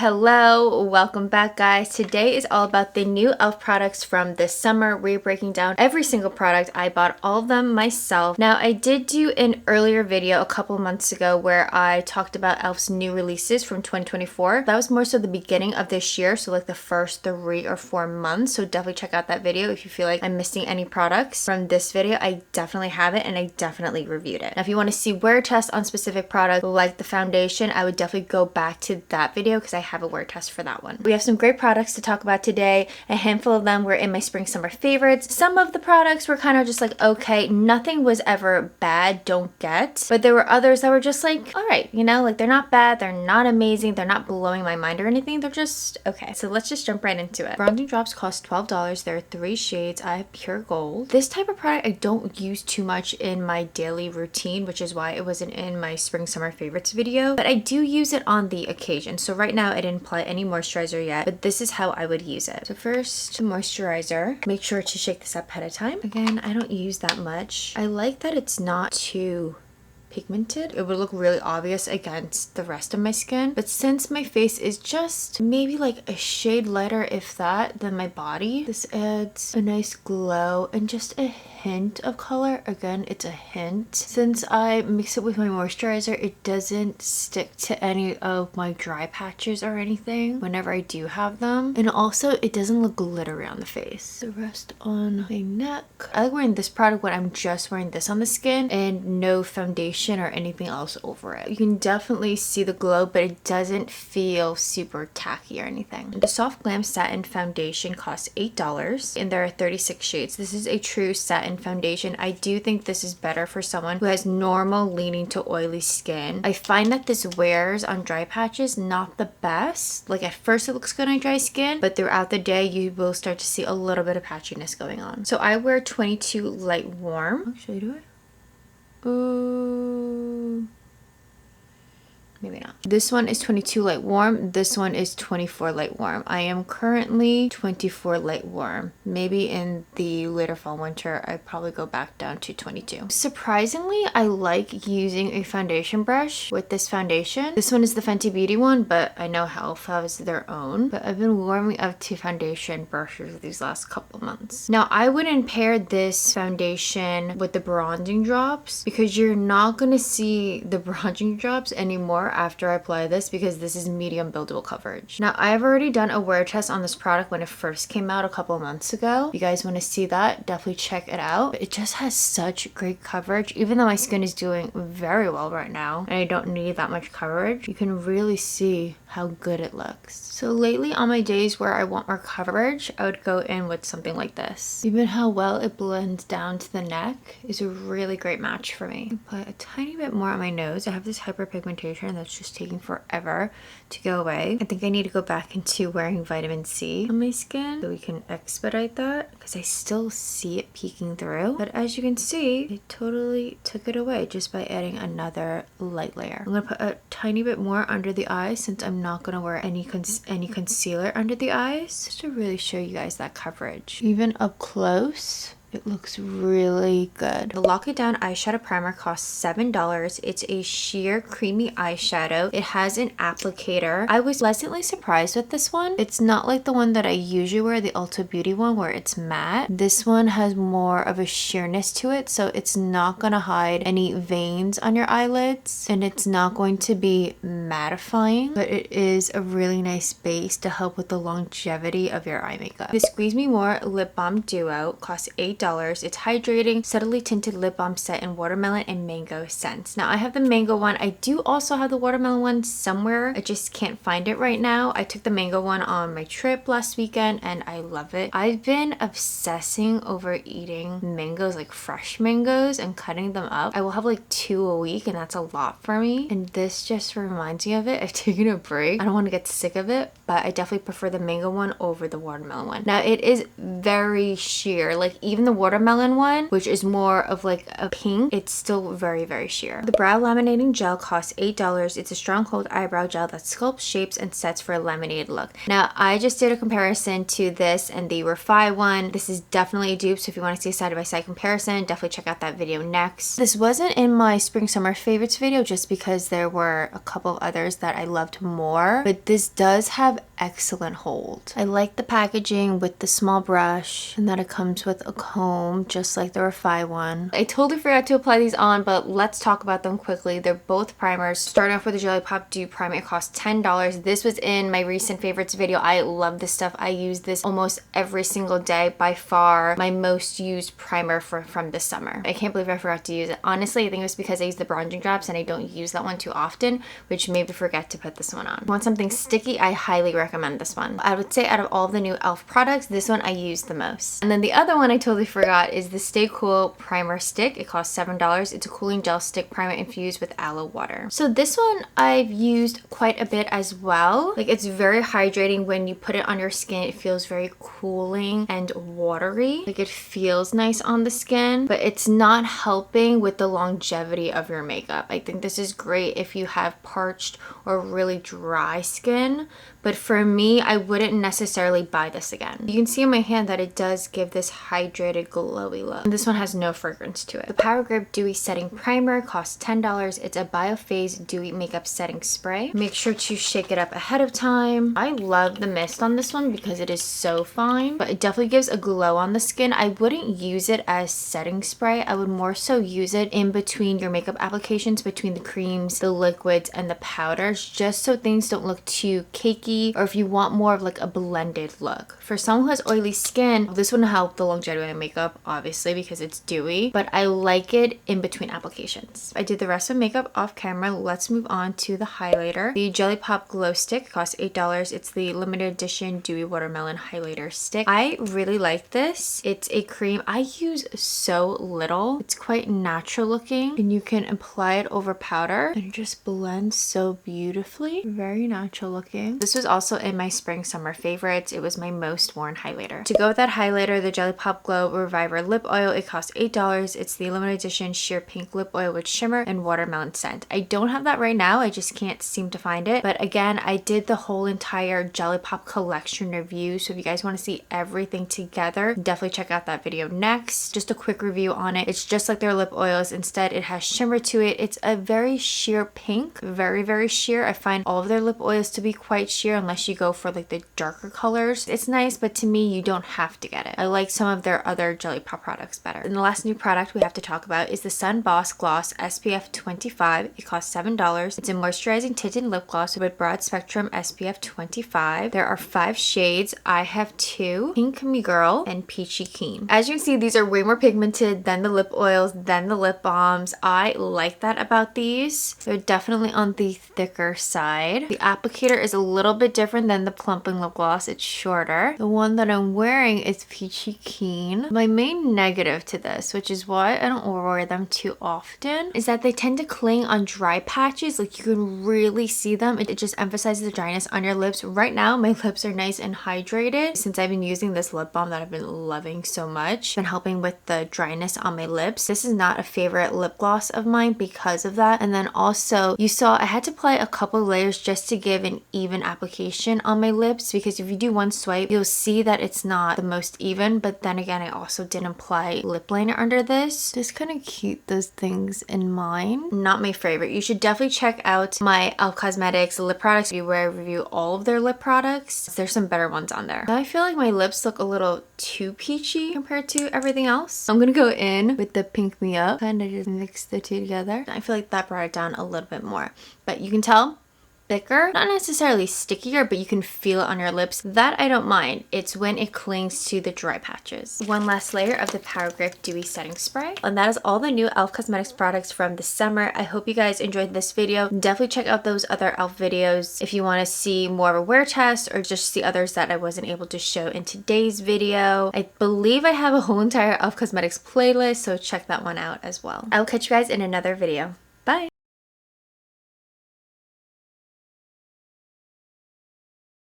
Hello, welcome back guys. Today is all about the new e.l.f. products from this summer. We're breaking down every single product. I bought all of them myself. Now I did do an earlier video a couple months ago where I talked about e.l.f.'s new releases from 2024. That was more so the beginning of this year, so like the first 3 or 4 months. So definitely check out that video if you feel like I'm missing any products from this video. I definitely have it and I definitely reviewed it. Now if you want to see wear tests on specific products like the foundation, I would definitely go back to that video because I have a wear test for that one. We have some great products to talk about today. A handful of them were in my spring summer favorites. Some of the products were kind of just like okay, nothing was ever bad, don't get, but there were others that were just like all right, you know, like they're not bad, they're not amazing, they're not blowing my mind or anything, they're just okay. So let's just jump right into it. Bronzing drops cost $12. There are 3 shades. I have pure gold. This type of product I don't use too much in my daily routine, which is why it wasn't in my spring summer favorites video, but I do use it on the occasion. So right now I didn't apply any moisturizer yet, but this is how I would use it. So first, moisturizer. Make sure to shake this up ahead of time. Again, I don't use that much. I like that it's not too pigmented. It would look really obvious against the rest of my skin, but since my face is just maybe like a shade lighter if that than my body, this adds a nice glow and just a hint of color. Again, it's a hint. Since I mix it with my moisturizer, it doesn't stick to any of my dry patches or anything whenever I do have them, and also it doesn't look glittery on the face. The rest on my neck. I like wearing this product when I'm just wearing this on the skin and no foundation or anything else over it. You can definitely see the glow, but it doesn't feel super tacky or anything. The Soft Glam Satin Foundation costs $8 and there are 36 shades. This is a true satin foundation. I do think this is better for someone who has normal leaning to oily skin. I find that this wears on dry patches not the best. Like at first it looks good on dry skin, but throughout the day you will start to see a little bit of patchiness going on. So I wear 22 light warm. Should I do it? Ooh. Maybe not. This one is 22 light warm. This one is 24 light warm. I am currently 24 light warm. Maybe in the later fall winter, I'd probably go back down to 22. Surprisingly, I like using a foundation brush with this foundation. This one is the Fenty Beauty one, but I know e.l.f. has their own. But I've been warming up to foundation brushes these last couple months. Now, I wouldn't pair this foundation with the bronzing drops because you're not going to see the bronzing drops anymore after I apply this because this is medium buildable coverage. Now I've already done a wear test on this product when it first came out a couple months ago. If you guys want to see that, definitely check it out. It just has such great coverage. Even though my skin is doing very well right now and I don't need that much coverage, you can really see how good it looks. So lately on my days where I want more coverage, I would go in with something like this. Even how well it blends down to the neck is a really great match for me. Put a tiny bit more on my nose. I have this hyperpigmentation that's just taking forever to go away. I think I need to go back into wearing vitamin C on my skin so we can expedite that because I still see it peeking through. But as you can see, it totally took it away just by adding another light layer. I'm gonna put a tiny bit more under the eyes since I'm not gonna wear any concealer under the eyes, just to really show you guys that coverage. Even up close, it looks really good. The Lock It Down eyeshadow primer costs $7. It's a sheer creamy eyeshadow. It has an applicator. I was pleasantly surprised with this one. It's not like the one that I usually wear, the Ulta Beauty one where it's matte. This one has more of a sheerness to it, so it's not gonna hide any veins on your eyelids and it's not going to be mattifying, but it is a really nice base to help with the longevity of your eye makeup. The Squeeze Me More Lip Balm Duo costs $8. It's hydrating, subtly tinted lip balm set in watermelon and mango scents. Now I have the mango one. I do also have the watermelon one somewhere. I just can't find it right now. I took the mango one on my trip last weekend and I love it. I've been obsessing over eating mangoes, like fresh mangoes, and cutting them up. I will have like 2 a week and that's a lot for me. And this just reminds me of it. I've taken a break. I don't want to get sick of it, but I definitely prefer the mango one over the watermelon one. Now it is very sheer. Like even the the watermelon one, which is more of like a pink, it's still very, very sheer. The brow laminating gel costs $8. It's a strong hold eyebrow gel that sculpts, shapes, and sets for a lemonade look. Now, I just did a comparison to this and the Refi one. This is definitely a dupe, so if you want to see a side-by-side comparison, definitely check out that video next. This wasn't in my spring summer favorites video just because there were a couple of others that I loved more, but this does have excellent hold. I like the packaging with the small brush and that it comes with a comb just like the Refi one. I totally forgot to apply these on, but let's talk about them quickly. They're both primers. Starting off with the Jelly Pop Dupe Primer, it costs $10. This was in my recent favorites video. I love this stuff. I use this almost every single day. By far my most used primer from this summer. I can't believe I forgot to use it. Honestly, I think it was because I use the bronzing drops and I don't use that one too often, which made me forget to put this one on. If you want something sticky, I highly recommend this one. I would say out of all the new e.l.f. products, this one I use the most. And then the other one I totally forgot is the Stay Cool Primer Stick. It costs $7. It's a cooling gel stick primer infused with aloe water. So this one I've used quite a bit as well. Like, it's very hydrating when you put it on your skin. It feels very cooling and watery. Like, it feels nice on the skin, but it's not helping with the longevity of your makeup. I think this is great if you have parched or really dry skin, but for me, I wouldn't necessarily buy this again. You can see on my hand that it does give this hydrated, glowy look. And this one has no fragrance to it. The Power Grip Dewy Setting Primer costs $10. It's a Biophase Dewy Makeup Setting Spray. Make sure to shake it up ahead of time. I love the mist on this one because it is so fine, but it definitely gives a glow on the skin. I wouldn't use it as setting spray. I would more so use it in between your makeup applications, between the creams, the liquids, and the powders, just so things don't look too cakey, or if you want more of like a blended look. For someone who has oily skin, this wouldn't help the longevity of my makeup, obviously, because it's dewy, but I like it in between applications. I did the rest of makeup off camera. Let's move on to the highlighter. The Jelly Pop Glow Stick costs $8. It's the limited edition Dewy Watermelon Highlighter Stick. I really like this. It's a cream. I use so little. It's quite natural looking, and you can apply it over powder, and it just blends so beautifully. Very natural looking. This was also in my spring summer favorites. It was my most worn highlighter. To go with that highlighter, the Jelly Pop Glow Reviver Lip Oil. It costs $8. It's the limited edition sheer pink lip oil with shimmer and watermelon scent. I don't have that right now. I just can't seem to find it. But again, I did the whole entire Jelly Pop collection review. So if you guys want to see everything together, definitely check out that video next. Just a quick review on it. It's just like their lip oils. Instead, it has shimmer to it. It's a very sheer pink. Very, very sheer. I find all of their lip oils to be quite sheer unless you go for like the darker colors. It's nice, but to me, you don't have to get it. I like some of their other Jelly Pop products better. And the last new product we have to talk about is the Sun Boss Gloss SPF 25. It costs $7. It's a moisturizing tinted lip gloss with broad spectrum SPF 25. There are 5 shades. I have 2, Pink Me Girl and Peachy Keen. As you can see, these are way more pigmented than the lip oils, than the lip balms. I like that about these. They're definitely on the thicker side. The applicator is a little bit different than the plumping lip gloss. It's shorter. The one that I'm wearing is Peachy Keen. My main negative to this, which is why I don't wear them too often, is that they tend to cling on dry patches. Like, you can really see them. It just emphasizes the dryness on your lips. Right now, my lips are nice and hydrated since I've been using this lip balm that I've been loving so much. Been helping with the dryness on my lips. This is not a favorite lip gloss of mine because of that. And then also, you saw I had to apply a couple layers just to give an even application on my lips, because if you do one swipe, you'll see that it's not the most even. But then again, I also didn't apply lip liner under this. Just kind of keep those things in mind. Not my favorite. You should definitely check out my e.l.f. Cosmetics lip products where I review all of their lip products. There's some better ones on there. I feel like my lips look a little too peachy compared to everything else. I'm gonna go in with the Pink Me Up, kind of just mix the two together. I feel like that brought it down a little bit more, but you can tell thicker, not necessarily stickier, but you can feel it on your lips. That I don't mind. It's when it clings to the dry patches. One last layer of the Power Grip Dewy Setting Spray. And that is all the new e.l.f. Cosmetics products from the summer. I hope you guys enjoyed this video. Definitely check out those other e.l.f. videos if you want to see more of a wear test or just see others that I wasn't able to show in today's video. I believe I have a whole entire e.l.f. Cosmetics playlist, so check that one out as well. I will catch you guys in another video.